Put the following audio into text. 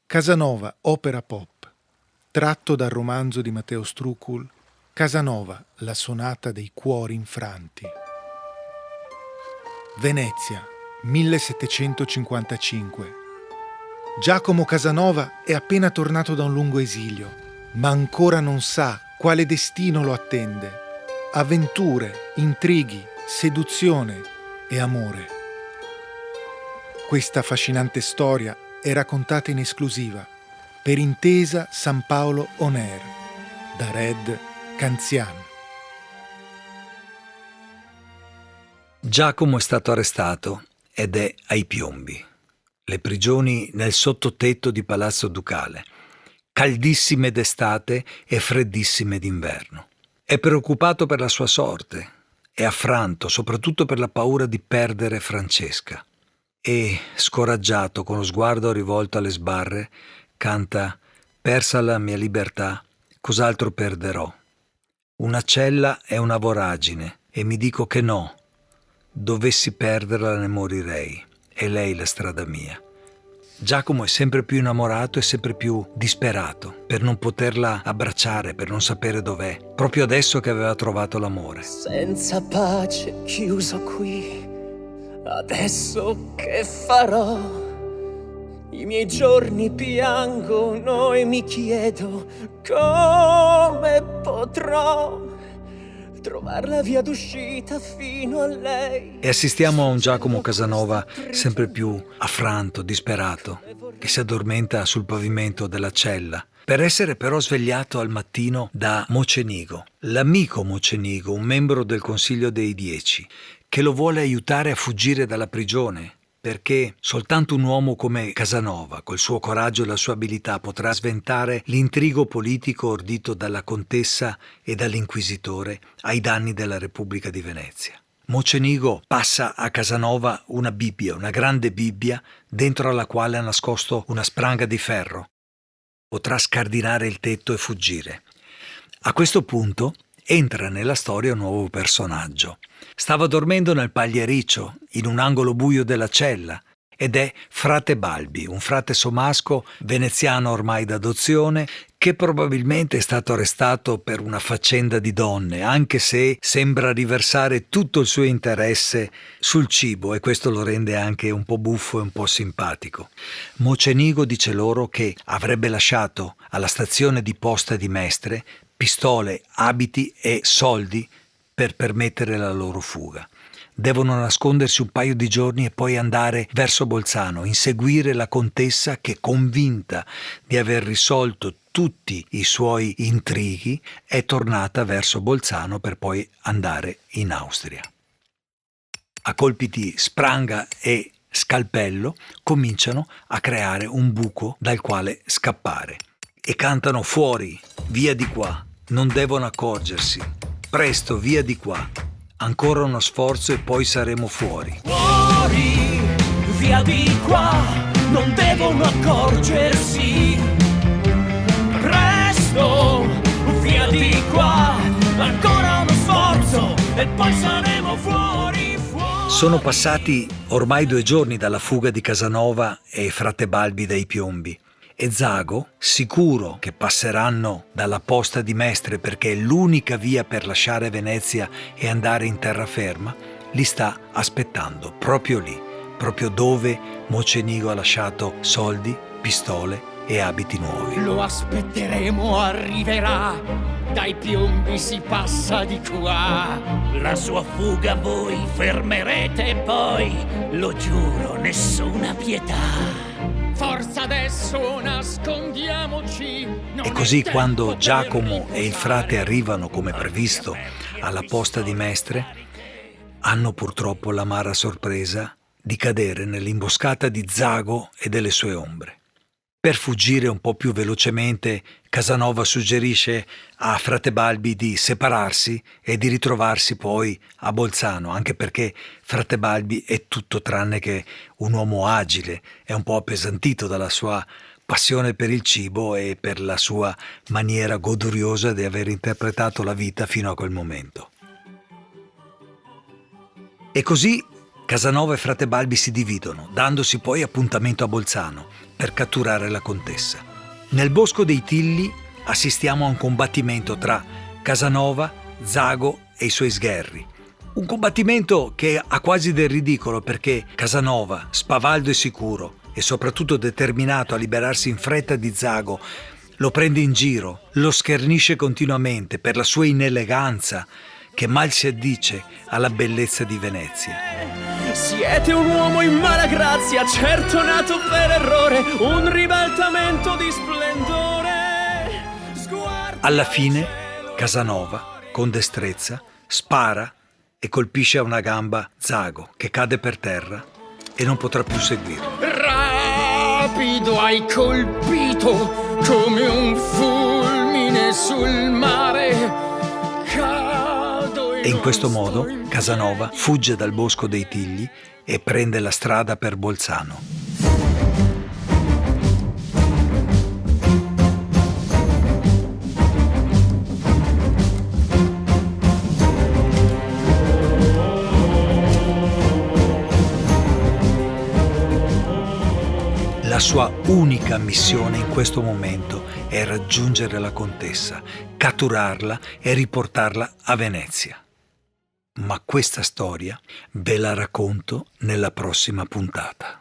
Casanova, opera pop, tratto dal romanzo di Matteo Strucul, Casanova, la sonata dei cuori infranti. Venezia, 1755. Giacomo Casanova è appena tornato da un lungo esilio, ma ancora non sa quale destino lo attende. Avventure, intrighi, seduzione e amore. Questa affascinante storia è raccontata in esclusiva per Intesa San Paolo On Air da Red Canzian. Giacomo è stato arrestato ed è ai piombi. Le prigioni nel sottotetto di Palazzo Ducale, caldissime d'estate e freddissime d'inverno. È preoccupato per la sua sorte, è affranto soprattutto per la paura di perdere Francesca. E, scoraggiato, con lo sguardo rivolto alle sbarre, canta «Persa la mia libertà, cos'altro perderò? Una cella è una voragine e mi dico che no, dovessi perderla ne morirei, è lei la strada mia». Giacomo è sempre più innamorato e sempre più disperato per non poterla abbracciare, per non sapere dov'è, proprio adesso che aveva trovato l'amore. Senza pace, chiuso qui, adesso che farò? I miei giorni piangono e mi chiedo come potrò trovare la via d'uscita fino a lei. E assistiamo a un Giacomo Casanova sempre più affranto, disperato, che si addormenta sul pavimento della cella, per essere però svegliato al mattino da Mocenigo, l'amico Mocenigo, un membro del Consiglio dei 10, che lo vuole aiutare a fuggire dalla prigione, perché soltanto un uomo come Casanova, col suo coraggio e la sua abilità, potrà sventare l'intrigo politico ordito dalla contessa e dall'inquisitore ai danni della Repubblica di Venezia. Mocenigo passa a Casanova una Bibbia, una grande Bibbia, dentro alla quale ha nascosto una spranga di ferro. Potrà scardinare il tetto e fuggire. A questo punto entra nella storia un nuovo personaggio. Stava dormendo nel pagliericcio, in un angolo buio della cella, ed è frate Balbi, un frate somasco veneziano ormai d'adozione, che probabilmente è stato arrestato per una faccenda di donne, anche se sembra riversare tutto il suo interesse sul cibo, e questo lo rende anche un po' buffo e un po' simpatico. Mocenigo dice loro che avrebbe lasciato alla stazione di posta di Mestre pistole, abiti e soldi per permettere la loro fuga. Devono nascondersi un paio di giorni e poi andare verso Bolzano, inseguire la contessa che, convinta di aver risolto tutti i suoi intrighi, è tornata verso Bolzano per poi andare in Austria. A colpi di spranga e scalpello cominciano a creare un buco dal quale scappare e cantano fuori, via di qua, non devono accorgersi, presto via di qua, ancora uno sforzo e poi saremo fuori. Fuori, via di qua, non devono accorgersi. Presto, via di qua, ancora uno sforzo e poi saremo fuori, fuori. Sono passati ormai 2 giorni dalla fuga di Casanova e frate Balbi dai piombi. E Zago, sicuro che passeranno dalla posta di Mestre perché è l'unica via per lasciare Venezia e andare in terraferma, li sta aspettando proprio lì, proprio dove Mocenigo ha lasciato soldi, pistole e abiti nuovi. Lo aspetteremo, arriverà, dai piombi si passa di qua. La sua fuga voi fermerete e poi, lo giuro, nessuna pietà. Forza adesso, nascondiamoci. E così quando Giacomo e il frate arrivano come previsto alla posta di Mestre, hanno purtroppo l'amara sorpresa di cadere nell'imboscata di Zago e delle sue ombre. Per fuggire un po' più velocemente, Casanova suggerisce a frate Balbi di separarsi e di ritrovarsi poi a Bolzano, anche perché frate Balbi è tutto tranne che un uomo agile, è un po' appesantito dalla sua passione per il cibo e per la sua maniera goduriosa di aver interpretato la vita fino a quel momento. E così Casanova e frate Balbi si dividono, dandosi poi appuntamento a Bolzano per catturare la contessa. Nel bosco dei Tilli assistiamo a un combattimento tra Casanova, Zago e i suoi sgherri. Un combattimento che ha quasi del ridicolo perché Casanova, spavaldo e sicuro e soprattutto determinato a liberarsi in fretta di Zago, lo prende in giro, lo schernisce continuamente per la sua ineleganza che mal si addice alla bellezza di Venezia. Siete un uomo in mala grazia, certo nato per errore, un ribaltamento di splendore. Alla fine Casanova, con destrezza, spara e colpisce a una gamba Zago, che cade per terra e non potrà più seguirlo. Rapido hai colpito come un fulmine sul mare. E in questo modo Casanova fugge dal bosco dei Tigli e prende la strada per Bolzano. La sua unica missione in questo momento è raggiungere la contessa, catturarla e riportarla a Venezia. Ma questa storia ve la racconto nella prossima puntata.